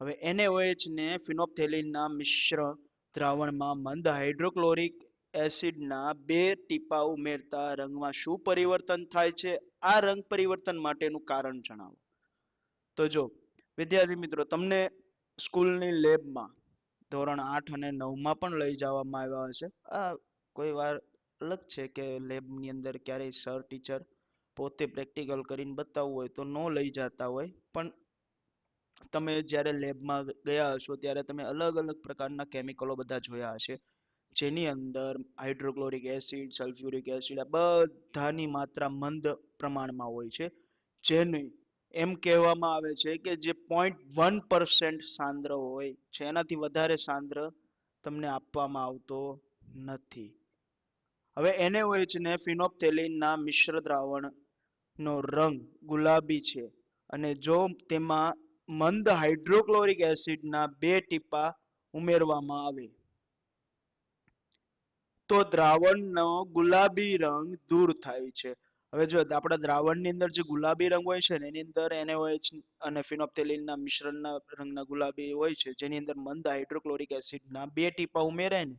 હવે NaOH ને ફિનોપ્થેલિનના મિશ્ર દ્રાવણમાં મંદ હાઇડ્રોક્લોરિક એસિડના 2 ટીપા ઉમેરતા રંગમાં શું પરિવર્તન થાય છે? આ રંગ પરિવર્તન માટેનું કારણ જણાવો. તો જો વિદ્યાર્થી મિત્રો, તમને સ્કૂલની લેબમાં ધોરણ 8 અને 9 માં પણ લઈ જવામાં આવ્યા હશે. આ કોઈ વાર અલગ છે કે લેબની અંદર ક્યારેય સર ટીચર પોતે પ્રેક્ટિકલ કરીને બતાવવું હોય તો ન લઈ જતા હોય, પણ તમે જ્યારે લેબમાં ગયા હશો ત્યારે તમે અલગ અલગ પ્રકારના કેમિકલો બધા જોયા હશે, જેની અંદર હાઇડ્રોક્લોરિક એસિડ, સલ્ફ્યુરિક એસિડ આ બધાની માત્રા મંદ પ્રમાણમાં હોય છે, જેને એમ કહેવામાં આવે છે કે જે 0.1% સાંદ્ર હોય છે, એનાથી વધારે સાંદ્ર તમને આપવામાં આવતો નથી. હવે NaOH ને ફિનોપ્થેલિનના મિશ્ર દ્રાવણનો રંગ ગુલાબી છે અને જો તેમાં મંદ હાઇડ્રોક્લોરિક એસિડના 2 ટીપા ઉમેરવામાં આવે તો દ્રાવણનો ગુલાબી રંગ દૂર થાય છે. હવે જો આપણા દ્રાવણની અંદર જે ગુલાબી રંગ હોય છે ને એની અંદર NaOH અને ફિનોપ્થેલિનના મિશ્રણના રંગના ગુલાબી હોય છે, જેની અંદર મંદ હાઇડ્રોક્લોરિક એસિડના 2 ટીપા ઉમેરે ને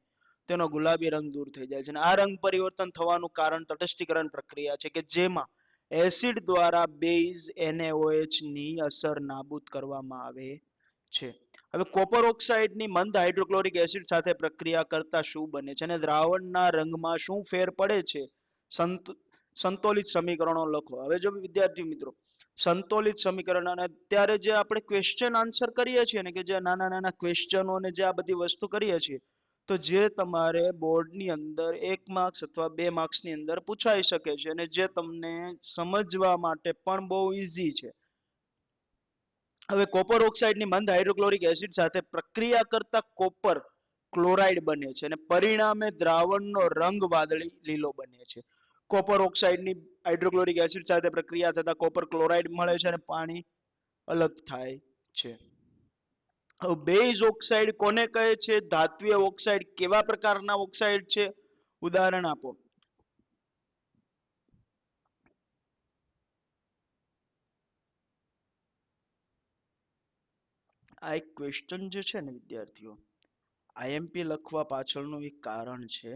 તેનો ગુલાબી રંગ દૂર થઈ જાય છે. અને આ રંગ પરિવર્તન થવાનું કારણ તટસ્થીકરણ પ્રક્રિયા છે કે જેમાં એસિડ દ્વારા બેઝ NaOH ની અસર નાબૂદ કરવામાં આવે છે. હવે કોપર ઓક્સાઇડની મંદ હાઇડ્રોક્લોરિક એસિડ સાથે પ્રક્રિયા કરતા શું બને છે અને દ્રાવણના રંગમાં શું ફેર પડે છે? સંતોલિત સમીકરણો લખો. હવે જો વિદ્યાર્થી મિત્રો, સંતોલિત સમીકરણ અને અત્યારે જે આપણે ક્વેશ્ચન આન્સર કરીએ છીએ ને કે જે નાના નાના ક્વેશ્ચનો ને જે આ બધી વસ્તુ કરીએ છીએ, તો જે તમારે બોર્ડની અંદર 1 માર્ક્સ અથવા 2 માર્ક્સની અંદર પૂછાઈ શકે છે અને જે તમને સમજવા માટે પણ બહુ ઈઝી છે. હવે કોપર ઓક્સાઇડની મંદ હાઇડ્રોક્લોરિક એસિડ સાથે પ્રક્રિયા કરતા કોપર ક્લોરાઇડ બને છે અને પરિણામે દ્રાવણનો રંગ વાદળી લીલો બને છે. કોપર ઓક્સાઇડની હાઇડ્રોક્લોરિક એસિડ સાથે પ્રક્રિયા થતા કોપર ક્લોરાઇડ મળે છે અને પાણી અલગ થાય છે. હવે બેઝ ઓક્સાઇડ કોને કહે છે? ધાત્વિય ઓક્સાઇડ કેવા પ્રકારના ઓક્સાઇડ છે? ઉદાહરણ આપો. આ એક ક્વેશ્ચન જે છે ને વિદ્યાર્થીઓ, આઈએમપી લખવા પાછળનું એક કારણ છે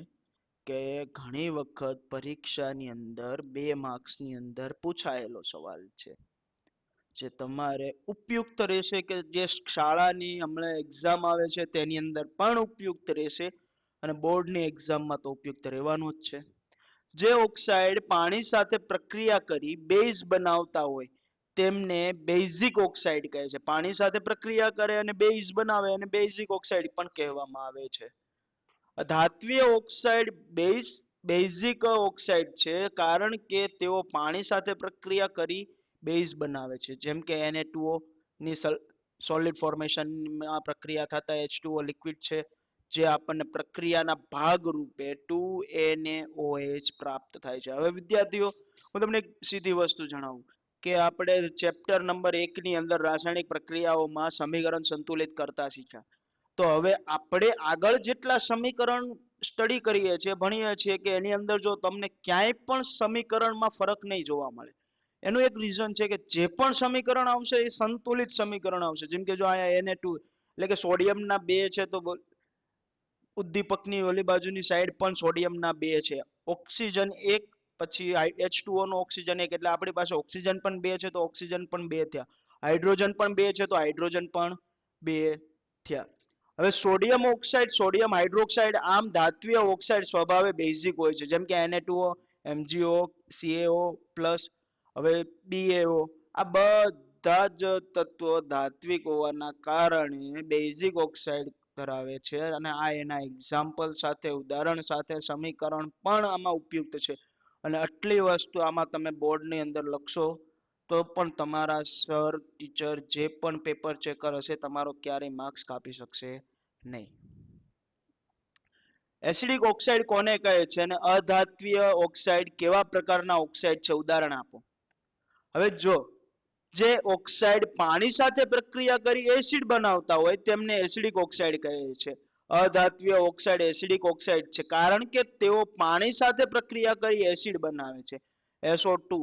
કે ઘણી વખત પરીક્ષાની અંદર 2 માર્ક્સની અંદર પૂછાયેલો સવાલ છે, જે તમારે ઉપયુક્ત રહેશે કે જે શાળાની હમણાં એક્ઝામ આવે છે તેની અંદર પણ ઉપયુક્ત રહેશે અને બોર્ડની એક્ઝામમાં તો ઉપયુક્ત રહેવાનું જ છે. જે ઓક્સાઇડ પાણી સાથે પ્રક્રિયા કરી બેઝ બનાવતા હોય તેમને બેઝિક ઓક્સાઇડ કહે છે. પાણી સાથે પ્રક્રિયા કરે અને બેઝ બનાવે અને બેઝિક ઓક્સાઇડ પણ કહેવામાં આવે છે. ધાત્વિય ઓક્સાઇડ બેઝિક ઓક્સાઇડ છે કારણ કે તેઓ પાણી સાથે પ્રક્રિયા કરી બેઝ બનાવે છે, જેમ કે Na2O ની સોલિડ ફોર્મેશનમાં પ્રક્રિયા થતા H2O લિક્વિડ છે, જે આપણને પ્રક્રિયાના ભાગ રૂપે 2NaOH પ્રાપ્ત થાય છે. હવે વિદ્યાર્થીઓ, હું તમને એક સીધી વસ્તુ જણાવું કે આપણે ચેપ્ટર નંબર 1 ની અંદર રાસાયણિક પ્રક્રિયાઓમાં સમીકરણ સંતુલિત કરતા શીખ્યા. તો હવે આપણે આગળ જેટલા સમીકરણ સ્ટડી કરીએ છીએ, ભણીએ છીએ કે એની અંદર જો તમને ક્યાંય પણ સમીકરણમાં ફરક નહીં જોવા મળે, એનું એક રીઝન છે કે જે પણ સમીકરણ આવશે એ સંતુલિત સમીકરણ આવશે. જેમ કે જો અહીંયા Na2 એટલે કે સોડિયમના 2 છે તો ઉદ્દીપકની ઓલી બાજુની સાઈડ પણ સોડિયમના 2 છે. ઓક્સિજન 1 પછી H2O નો ઓક્સિજન 1 એટલે આપણી પાસે ઓક્સિજન પણ 2 છે તો ઓક્સિજન પણ 2 થયા. હાઇડ્રોજન પણ 2 છે તો હાઇડ્રોજન પણ 2 થયા. હવે સોડિયમ ઓક્સાઇડ, સોડિયમ હાઇડ્રોક્સાઇડ આમ ધાત્વિય ઓક્સાઇડ સ્વભાવે બેઝિક હોય છે, જેમ કે Na2O, MgO, CaO+, હવે BaO આ બધા જ તત્વો ધાત્વિક હોવાના કારણે બેઝિક ઓક્સાઇડ ધરાવે છે અને આ એના એક્ઝામ્પલ સાથે, ઉદાહરણ સાથે સમીકરણ પણ આમાં ઉપયુક્ત છે. અને આટલી વસ્તુ આમાં તમે બોર્ડની અંદર લખશો તો પણ તમારા સર ટીચર જે પણ પેપર ચેકર હશે તમારો ક્યારેય માર્ક્સ કાપી શકશે નહીં. એસિડિક ઓક્સાઇડ કોને કહે છે અને અધાત્વિય ઓક્સાઇડ કેવા પ્રકારના ઓક્સાઇડ છે? ઉદાહરણ આપો. હવે જો જે ઓક્સાઇડ પાણી સાથે પ્રક્રિયા કરી એસિડ બનાવતા હોય તેમને એસિડિક ઓક્સાઇડ કહે છે. અધાત્વિય ઓક્સાઇડ એસિડિક ઓક્સાઇડ છે કારણ કે તેઓ પાણી સાથે પ્રક્રિયા કરી એસિડ બનાવે છે. SO2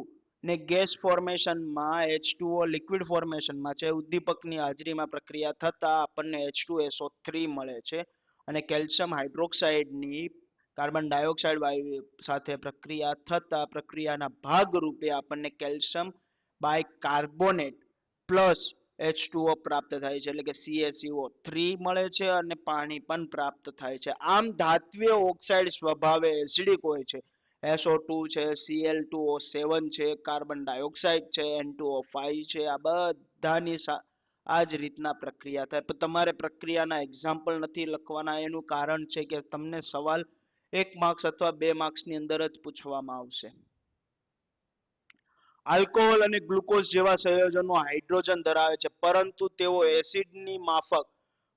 ને ગેસ ફોર્મેશનમાં H2O લિક્વિડ ફોર્મેશનમાં છે. ઉદ્દીપકની હાજરીમાં પ્રક્રિયા થતા આપણને H2SO3 મળે છે અને કેલ્શિયમ હાઇડ્રોક્સાઇડની કાર્બન ડાયોક્સાઇડ વાયુ સાથે પ્રક્રિયા થતા પ્રક્રિયાના ભાગરૂપે આપણને કેલ્શિયમ બાયકાર્બોનેટ પ્લસ H2O પ્રાપ્ત થાય છે, એટલે કે CaCO3 મળે છે અને પાણી પણ પ્રાપ્ત થાય છે. આમ ધાત્વિય ઓક્સાઇડ સ્વભાવે એસિડિક હોય છે. SO2 છે, Cl2O7 છે, કાર્બન ડાયોક્સાઇડ છે, N2O5 છે, આ બધાની આ જ રીતના પ્રક્રિયા થાય. પણ તમારે પ્રક્રિયાના એક્ઝામ્પલ નથી લખવાના. એનું કારણ છે કે તમને સવાલ 1 માર્ક્સ અથવા 2 માર્ક્સની અંદર જ પૂછવામાં આવશે. આલ્કોહોલ અને ગ્લુકોઝ જેવા સંયોજનો હાઇડ્રોજન ધરાવે છે, પરંતુ તેઓ એસિડની માફક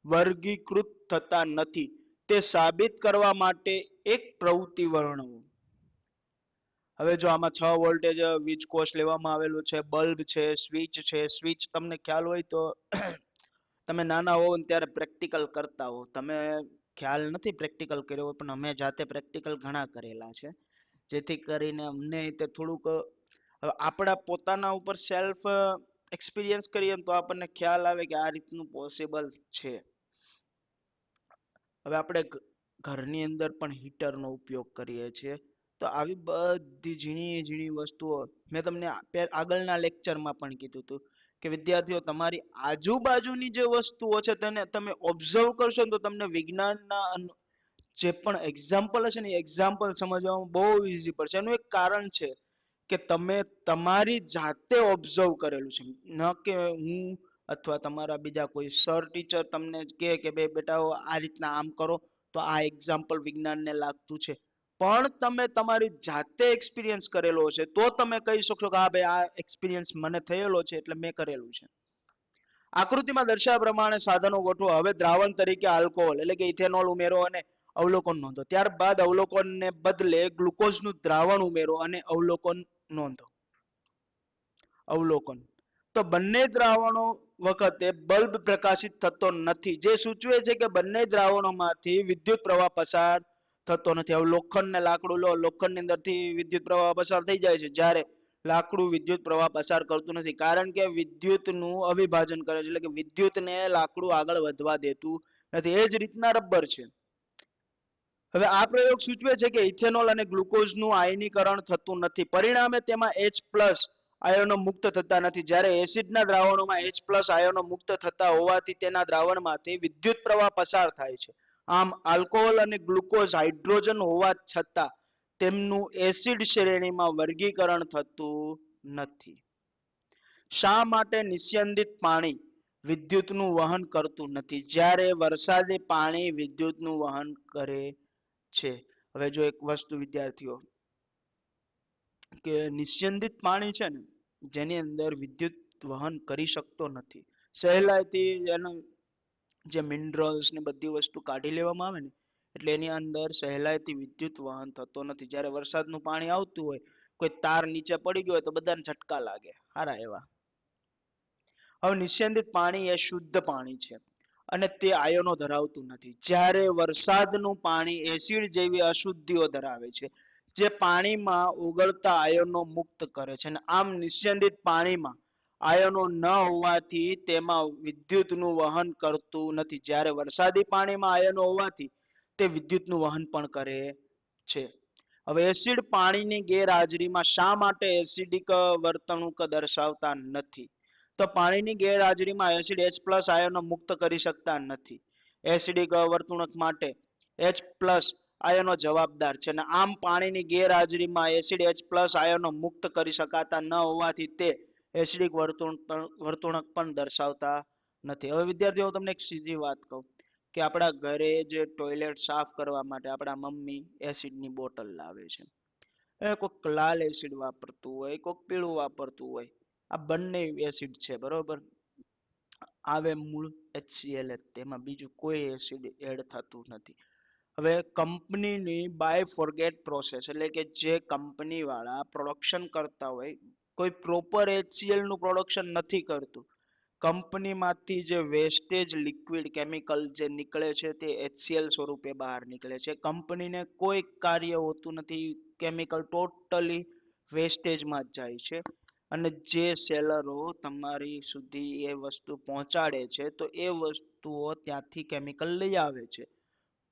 વર્ગીકૃત થતા નથી. તે સાબિત કરવા માટે એક પ્રવૃત્તિ વર્ણવો. હવે જો આમાં 6 વોલ્ટેજ વીજ કોષ લેવામાં આવેલું છે, બલ્બ છે, સ્વિચ છે. સ્વિચ તમને ખ્યાલ હોય તો તમે નાના હોવ ને ત્યારે પ્રેક્ટિકલ કરતા હો. તમે ખ્યાલ નથી પ્રેક્ટિકલ કર્યો પણ અમે જાતે પ્રેક્ટિકલ ઘણા કરેલા છે, જેથી કરીને અમને તે થોડુંક આપણા પોતાના ઉપર સેલ્ફ એક્સપિરિયન્સ કરીએ તો આપણને ખ્યાલ આવે કે આ રીતનું પોસિબલ છે. હવે આપણે ઘરની અંદર પણ હીટરનો ઉપયોગ કરીએ છીએ. તો આવી બધી ઝીણી ઝીણી વસ્તુઓ મેં તમને આગળના લેક્ચરમાં પણ કીધું હતું કે વિદ્યાર્થીઓ તમારી આજુબાજુની જે વસ્તુઓ છે તેને તમે ઓબ્ઝર્વ કરશો ને તો તમને વિજ્ઞાનના જે પણ એક્ઝામ્પલ હશે ને એક્ઝામ્પલ સમજવામાં બહુ ઈઝી પડશે. એનું એક કારણ છે કે તમે તમારી જાતે ઓબ્ઝર્વ કરેલું છે, ન કે હું અથવા તમારા બીજા કોઈ સર ટીચર તમને કહે કે બે બેટા આ રીતના આમ કરો તો આ એક્ઝામ્પલ વિજ્ઞાનને લાગતું છે. પણ તમે તમારી જાતે એક્સપિરિયન્સ કરેલો છે તો તમે કહી શકશો કે હા ભાઈ આ એક્સપિરિયન્સ મને થયેલો છે એટલે મેં કરેલું છે. આકૃતિમાં દર્શાવ્યા પ્રમાણે સાધનો ગોઠવો. હવે દ્રાવણ તરીકે આલ્કોહોલ એટલે કે ઇથેનોલ ઉમેરો અને અવલોકન નોંધો. ત્યારબાદ અવલોકનને બદલે ગ્લુકોઝનું દ્રાવણ ઉમેરો અને અવલોકન નોંધો. અવલોકન તો બંને દ્રાવણો વખતે બલ્બ પ્રકાશિત થતો નથી, જે સૂચવે છે કે બંને દ્રાવણોમાંથી વિદ્યુત પ્રવાહ પસાર થતો નથી. હવે લોખંડ ને લાકડું લો, લોખંડની અંદરથી વિદ્યુત પ્રવાહ પસાર થઈ જાય છે, જ્યારે લાકડું વિદ્યુત પ્રવાહ પસાર કરતું નથી, કારણ કે વિદ્યુતનું અવિભાજન કરે છે, એટલે કે વિદ્યુતને લાકડું આગળ વધવા દેતું નથી. એ જ રીતના રબર છે. હવે આ પ્રયોગ સૂચવે છે કે ઇથેનોલ અને ગ્લુકોઝનું આયનીકરણ થતું નથી, પરિણામે તેમાં H+ આયનો મુક્ત થતા નથી. જ્યારે એસિડના દ્રાવણોમાં H+ આયનો મુક્ત થતા હોવાથી તેના દ્રાવણમાંથી વિદ્યુત પ્રવાહ પસાર થાય છે. આમ આલ્કોહોલ અને ગ્લુકોઝ હાઇડ્રોજન હોવા છતાં તેમનું એસિડ શ્રેણીમાં વર્ગીકરણ થતું નથી. શા માટે નિસ્યંદિત પાણી વિદ્યુતનું વહન કરતું નથી, જ્યારે વરસાદી પાણી વિદ્યુતનું વહન કરે છે? હવે જો એક વસ્તુ વિદ્યાર્થીઓ કે નિસ્યંદિત પાણી છે ને જેની અંદર વિદ્યુત વહન કરી શકતો નથી, સહેલાઈથી એનું જે મિનરલ્સ ને બધી વસ્તુ કાઢી લેવામાં આવે ને એટલે એની અંદર સહેલાઈથી વિદ્યુત વહન થતો નથી. જ્યારે વરસાદનું પાણી આવતું હોય, કોઈ તાર નીચે પડી ગયો હોય તો બધાને ઝટકા લાગે હારા એવા. હવે નિસ્યંદિત પાણી એ શુદ્ધ પાણી છે અને તે આયનો ધરાવતું નથી, જ્યારે વરસાદનું પાણી એસિડ જેવી અશુદ્ધિઓ ધરાવે છે, જે પાણીમાં ઓગળતા આયનો મુક્ત કરે છે. અને આમ નિસ્યંદિત પાણીમાં આયનો ન હોવાથી તેમાં વિદ્યુતનું વહન કરતું નથી, જ્યારે વરસાદી પાણીમાં આયનો હોવાથી તે વિદ્યુતનું વહન પણ કરે છે. હવે એસિડ પાણીની ગેરહાજરીમાં શા માટે એસિડિક વર્તણૂક દર્શાવતા નથી? તો પાણીની ગેરહાજરીમાં એસિડ H+ આયનો મુક્ત કરી શકતા નથી. એસિડિક વર્તણૂક માટે H+ આયનો જવાબદાર છે, અને આમ પાણીની ગેરહાજરીમાં એસિડ H+ આયનો મુક્ત કરી શકાતા ન હોવાથી તે એસિડિક વર્તણૂક પણ દર્શાવતા નથી. હવે વિદ્યાર્થીઓ તમને એક સીધી વાત કહું કે આપણા ઘરે જે ટોયલેટ સાફ કરવા માટે આપણા મમ્મી એસિડની બોટલ લાવે છે. કોઈક લાલ એસિડ વાપરતું હોય, કોઈક પીળું વાપરતું હોય. આ બંને એસિડ છે બરોબર. આવે મૂળ HCl જ, તેમાં બીજું કોઈ એસિડ એડ થતું નથી. હવે કંપનીની બાય ફોરગેટ પ્રોસેસ એટલે કે જે કંપની વાળા પ્રોડક્શન કરતા હોય કોઈ પ્રોપર HCl નું પ્રોડક્શન નથી કરતું. કંપનીમાંથી જે વેસ્ટેજ લિક્વિડ કેમિકલ જે નીકળે છે તે HCl સ્વરૂપે બહાર નીકળે છે. કંપનીને કોઈ કાર્ય હોતું નથી, કેમિકલ ટોટલી વેસ્ટેજમાં જ જાય છે. અને જે સેલરો તમારી સુધી એ વસ્તુ પહોંચાડે છે તો એ વસ્તુઓ ત્યાંથી કેમિકલ લઈ આવે છે.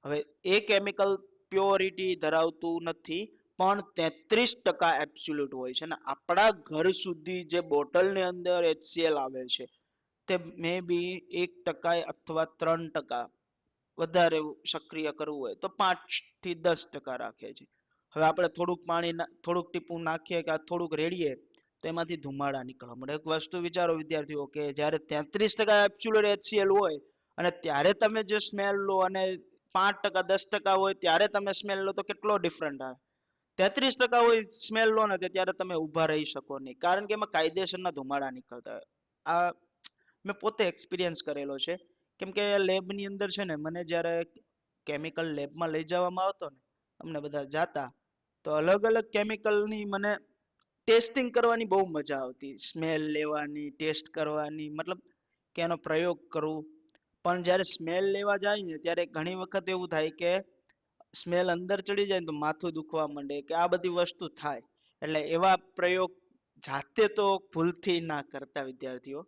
હવે એ કેમિકલ પ્યોરિટી ધરાવતું નથી, પણ 33% એબ્સોલ્યુટ હોય છે. અને આપણા ઘર સુધી જે બોટલની અંદર HCl આવે છે તે મે બી 1% અથવા 3% વધારે સક્રિય કરવું હોય તો 5 થી 10% રાખે છે. હવે આપણે થોડુંક પાણી થોડુંક ટીપું નાખીએ કે થોડુંક રેડીએ તો એમાંથી ધુમાડા નીકળવા મળે. એક વસ્તુ વિચારો વિદ્યાર્થીઓ કે જ્યારે 33% એબ્સોલ્યુટ HCl હોય અને ત્યારે તમે જે સ્મેલ લો અને 5% 10% હોય ત્યારે તમે સ્મેલ લો તો કેટલો ડિફરન્ટ આવે. 33% હોય સ્મેલ લો ને ત્યારે તમે ઊભા રહી શકો નહીં, કારણ કે એમાં કાયદેસરના ધુમાડા નીકળતા હોય. આ મેં પોતે એક્સપિરિયન્સ કરેલો છે. કેમ કે લેબની અંદર છે ને મને જ્યારે કેમિકલ લેબમાં લઈ જવામાં આવતો ને, અમને બધા જાતા તો અલગ અલગ કેમિકલની મને ટેસ્ટિંગ કરવાની બહુ મજા આવતી. સ્મેલ લેવાની, ટેસ્ટ કરવાની, મતલબ કે એનો પ્રયોગ કરવું. પણ જ્યારે સ્મેલ લેવા જાય ને ત્યારે ઘણી વખત એવું થાય કે સ્મેલ અંદર ચડી જાય ને તો માથું દુખવા માંડે કે આ બધી વસ્તુ થાય. એટલે એવા પ્રયોગ જાતે તો ભૂલથી ના કરતા વિદ્યાર્થીઓ.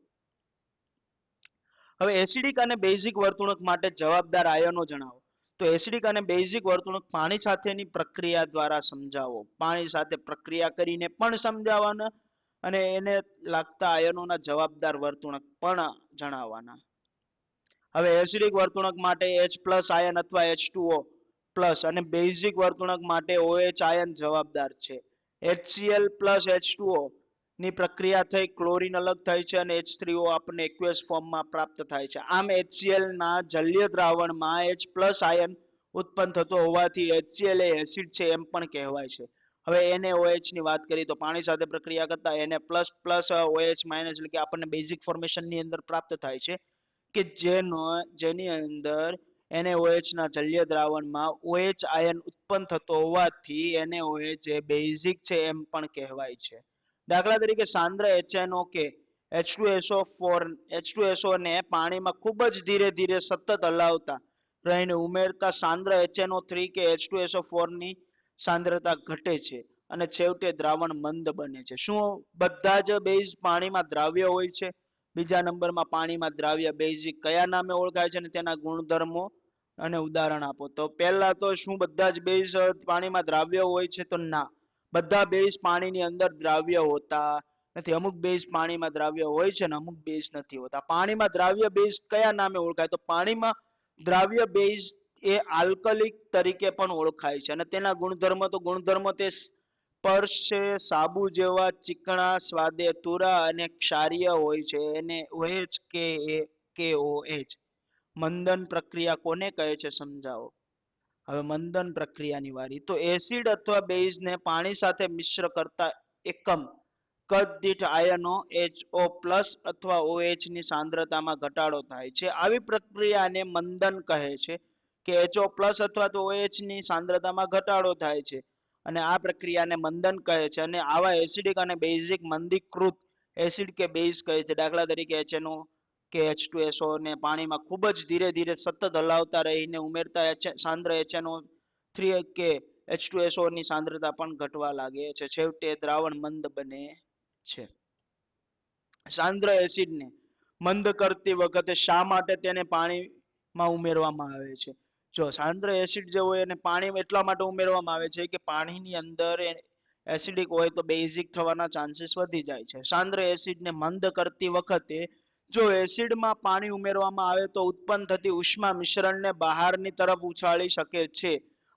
હવે એસિડિક અને બેઝિક વર્તણૂક માટે જવાબદાર આયનો જણાવો. તો એસિડિક અને બેઝિક વર્તણૂક પાણી સાથેની પ્રક્રિયા દ્વારા સમજાવો. પાણી સાથે પ્રક્રિયા કરીને પણ સમજાવવાના અને એને લાગતા આયનોના જવાબદાર વર્તણૂક પણ જણાવવાના. હવે એસિડિક વર્તણૂક માટે H+ આયન અથવા H2O+ અને બેઝિક વર્તણૂક માટે OH આયન જવાબદાર છે. HCl + H2O ની પ્રક્રિયા થઈ ક્લોરીન અલગ થાય છે અને H3O આપણને એક્વેસ ફોર્મમાં પ્રાપ્ત થાય છે. આમ HCl ના જલીય દ્રાવણમાં H+ આયન ઉત્પન્ન થતો હોવાથી HCl એ એસિડ છે એમ પણ કહેવાય છે. હવે NaOH ની વાત કરીએ તો પાણી સાથે પ્રક્રિયા કરતા Na++OH- એટલે કે આપણને બેઝિક ફોર્મેશન ની અંદર પ્રાપ્ત થાય છે કે જેની અંદર NaOH ના જલીય દ્રાવણમાં OH આયન ઉત્પન્ન થતો હોવાથી NaOH જે બેઝિક છે એમ પણ કહેવાય છે. દાખલા તરીકે સાંદ્ર HNO કે H2SO ને પાણીમાં ખૂબ જ ધીરે ધીરે સતત હલાવતા રહીને ઉમેરતા સાંદ્ર HNO3 કે H2SO4 ની સાંદ્રતા ઘટે છે અને છેવટે દ્રાવણ મંદ બને છે. શું બધા જ બેઝ પાણીમાં દ્રાવ્ય હોય છે? બીજા નંબરમાં પાણીમાં દ્રાવ્ય બેઝિક કયા નામે ઓળખાય છે અને તેના ગુણધર્મો અને ઉદાહરણ આપો. તો પહેલા તો શું બધા જ બેઝ પાણીમાં દ્રાવ્ય હોય છે? તો ના, બધા બેઝ પાણીની અંદર દ્રાવ્ય હોતા નથી. અમુક બેઝ પાણીમાં દ્રાવ્ય હોય છે ને અમુક બેઝ નથી હોતા. પાણીમાં દ્રાવ્ય બેઝ કયા નામે ઓળખાય? તો પાણીમાં દ્રાવ્ય બેઝ એ આલ્કલિક તરીકે પણ ઓળખાય છે અને તેના ગુણધર્મો તે સ્પર્શે સાબુ જેવા ચીકણા, સ્વાદે તુરા અને ક્ષારીય હોય છે. એને OH કે KOH. મંદન પ્રક્રિયા કોને કહે છે સમજાવો. હવે મંદન પ્રક્રિયાની વારી. તો એસિડ અથવા બેઝને પાણી સાથે મિશ્ર કરતા એકમ કદ દીઠ આયનો HO+ અથવા OH ની સાંદ્રતામાં ઘટાડો થાય છે. આવી પ્રક્રિયાને મંદન કહે છે કે HO+ અથવા તો OH ની સાંદ્રતામાં ઘટાડો થાય છે અને આ પ્રક્રિયાને મંદન કહે છે. અને આવા એસિડિક અને બેઝિક મંદીકૃત એસિડ કે બેઝ કહે છે. દાખલા તરીકે HNO કે H2SO ને પાણીમાં ખૂબ જ ધીરે ધીરે સતત હલાવતા રહીને ઉમેરતા સાંદ્ર HNO3 કે H2SO ની સાંદ્રતા પણ ઘટવા લાગે છે. છેવટે દ્રાવણ મંદ બને છે. સાંદ્ર એસિડને મંદ કરતી વખતે શા માટે તેને પાણીમાં ઉમેરવામાં આવે છે? જો સાંદ્ર એસિડ જે હોય એને પાણીમાં એટલા માટે ઉમેરવામાં આવે છે કે પાણીની અંદર એસિડિક હોય તો બેઝિક થવાના ચાન્સીસ વધી જાય છે. સાંદ્ર એસિડને મંદ કરતી વખતે જો એસિડમાં પાણી ઉમેરવામાં આવે તો ઉત્પન્ન થતી ઉષ્મા મિશ્રણને બહારની તરફ ઉછાળી શકે છે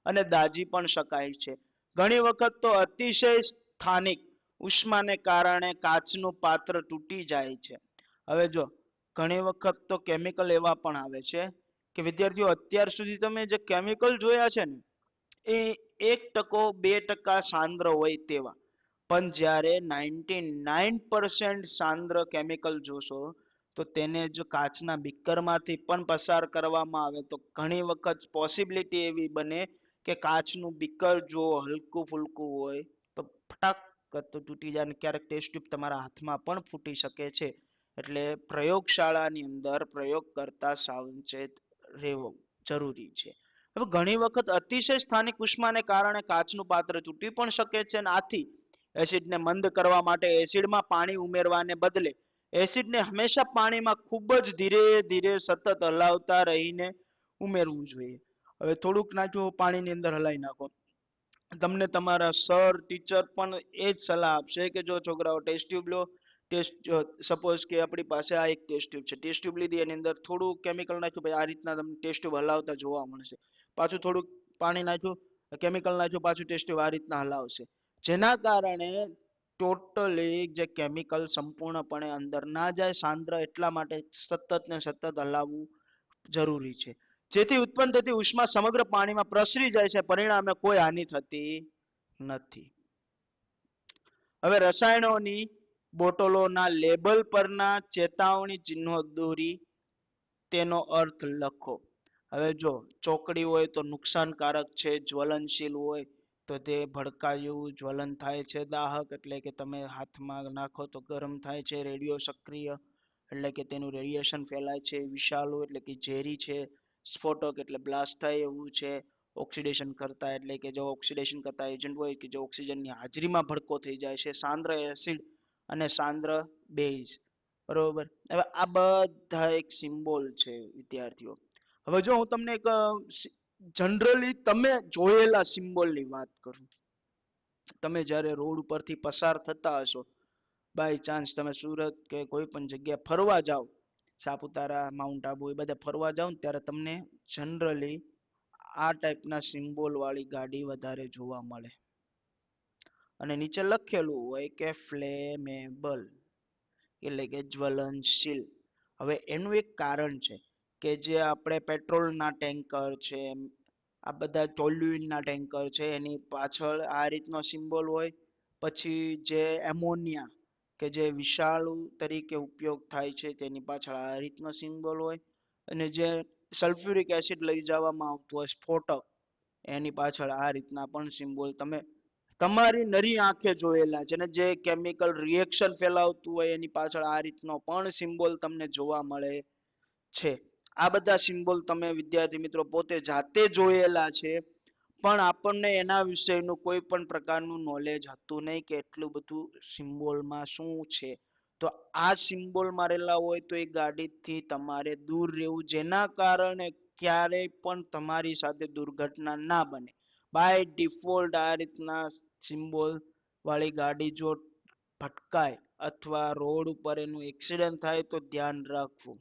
અને દાજી પણ શકાય છે. ઘણી વખત તો અતિશય સ્થાનિક ઉષ્માને કારણે કાચનું પાત્ર તૂટી જાય છે. હવે જો ઘણી વખત તો કેમિકલ એવા પણ આવે છે કે વિદ્યાર્થીઓ અત્યાર સુધી તમે જે કેમિકલ જોયા છે ને એ 1% 2% સાંદ્ર હોય તેવા, પણ જ્યારે 99% સાંદ્ર કેમિકલ જોશો તો તેને જો કાચના બીકરમાંથી પણ પસાર કરવામાં આવે તો ઘણી વખત પોસિબિલિટી એવી બને કે કાચનું બીકર જો હલકું ફુલકું હોય તો ફટાક કરતો તૂટી જાય અને ક્યારેક ટેસ્ટ ટ્યુબ તમારા હાથમાં પણ ફૂટી શકે છે. એટલે પ્રયોગશાળાની અંદર પ્રયોગ કરતા સાવચેત રહેવું જરૂરી છે. હવે ઘણી વખત અતિશય સ્થાનિક ઉષ્માને કારણે કાચનું પાત્ર તૂટી પણ શકે છે અને આથી એસિડને મંદ કરવા માટે એસિડમાં પાણી ઉમેરવાને બદલે એસિડને હંમેશા પાણીમાં ખૂબ જ ધીરે ધીરે સતત હલાવતા રહીને ઉમેરવું જોઈએ. હવે થોડુંક નાખ્યું પાણીની અંદર હલાવી નાખો. તમને તમારા સર ટીચર પણ એ જ સલાહ આપશે કે જો છોકરાઓ ટેસ્ટ ટ્યુબ લો, ટેસ્ટ સપોઝ કે આપણી પાસે આ એક ટેસ્ટ ટ્યુબ છે, ટેસ્ટ ટ્યુબ લીધી એની અંદર થોડું કેમિકલ નાખ્યું, ભાઈ આ રીતના તમને ટેસ્ટ ટ્યુબ હલાવતા જોવા મળશે. પાછું થોડુંક પાણી નાખ્યું, કેમિકલ નાખ્યું, પાછું ટેસ્ટ ટ્યુબ આ રીતના હલાવશે. જેના કારણે ટોટલી જે કેમિકલ સંપૂર્ણપણે અંદર ના જાય સાંદ્ર, એટલા માટે સતત ને સતત હલાવવું જરૂરી છે. જેથી ઉત્પન્ન થતી ઉષ્મા સમગ્ર પાણીમાં પ્રસરી જાય છે, પરિણામે કોઈ હાનિ થતી નથી. હવે રસાયણોની બોટલોના લેબલ પરના ચેતવણી ચિહ્નો દોરી તેનો અર્થ લખો. હવે જો ચોકડી હોય તો નુકસાનકારક છે, જ્વલનશીલ હોય તો તે ભડકાયું જ્વલન થાય છે, દાહક એટલે કે તમે હાથમાં નાખો તો ગરમ થાય છે, રેડિયો સક્રિય એટલે કે તેનું રેડિયેશન ફેલાય છે, વિષાલુ એટલે કે ઝેરી છે, સ્ફોટક એટલે બ્લાસ્ટ થાય એવું છે, ઓક્સિડેશન કરતા એટલે કે જો ઓક્સિડેશન કરતા એજન્ટ હોય કે જે ઓક્સિજનની હાજરીમાં ભડકો થઈ જાય છે, સાંદ્ર એસિડ અને સાંદ્ર બેઝ. બરોબર. હવે આ બધા એક સિમ્બોલ છે વિદ્યાર્થીઓ. હવે જો હું તમને એક જનરલી તમે જોયેલા સિમ્બોલની વાત કરું. તમે જ્યારે રોડ ઉપરથી પસાર થતા હશો, બાય ચાન્સ તમે સુરત કે કોઈ પણ જગ્યાએ ફરવા જાઓ, સાપુતારા, માઉન્ટ આબુ એ બધા ફરવા જાઓ ને ત્યારે તમને જનરલી આ ટાઈપના સિમ્બોલ વાળી ગાડી વધારે જોવા મળે. અને નીચે લખેલું હોય કે ફ્લેમેબલ એટલે કે જ્વલનશીલ. હવે એનું એક કારણ છે કે જે આપણે પેટ્રોલના ટેન્કર છે, આ બધા ટોલ્યુઇનના ટેન્કર છે, એની પાછળ આ રીતનો સિમ્બોલ હોય. પછી જે એમોનિયા કે જે વિષાણુ તરીકે ઉપયોગ થાય છે તેની પાછળ આ રીતનો સિમ્બોલ હોય. અને જે સલ્ફ્યુરિક એસિડ લઈ જવામાં આવતું હોય સ્ફોટક, એની પાછળ આ રીતના પણ સિમ્બોલ તમે તમારી નરી આંખે જોયેલા છે. ને જે કેમિકલ રિએક્શન ફેલાવતું હોય એની પાછળ આ રીતનો પણ સિમ્બોલ તમને જોવા મળે છે. આ બધા સિમ્બોલ તમે વિદ્યાર્થી મિત્રો પોતે જાતે જોયેલા છે, પણ આપણને એના વિશેનું કોઈ પણ પ્રકારનું નોલેજ હતું નહીં કે એટલું બધું સિમ્બોલમાં શું છે. તો આ સિમ્બોલ મારેલા હોય તો એ ગાડીથી તમારે દૂર રહેવું, જેના કારણે ક્યારેય પણ તમારી સાથે દુર્ઘટના ના બને. બાય ડિફોલ્ટ આ રીતના સિમ્બોલ વાળી ગાડી જો ભટકાય અથવા રોડ ઉપર એનું એક્સિડન્ટ થાય તો ધ્યાન રાખવું.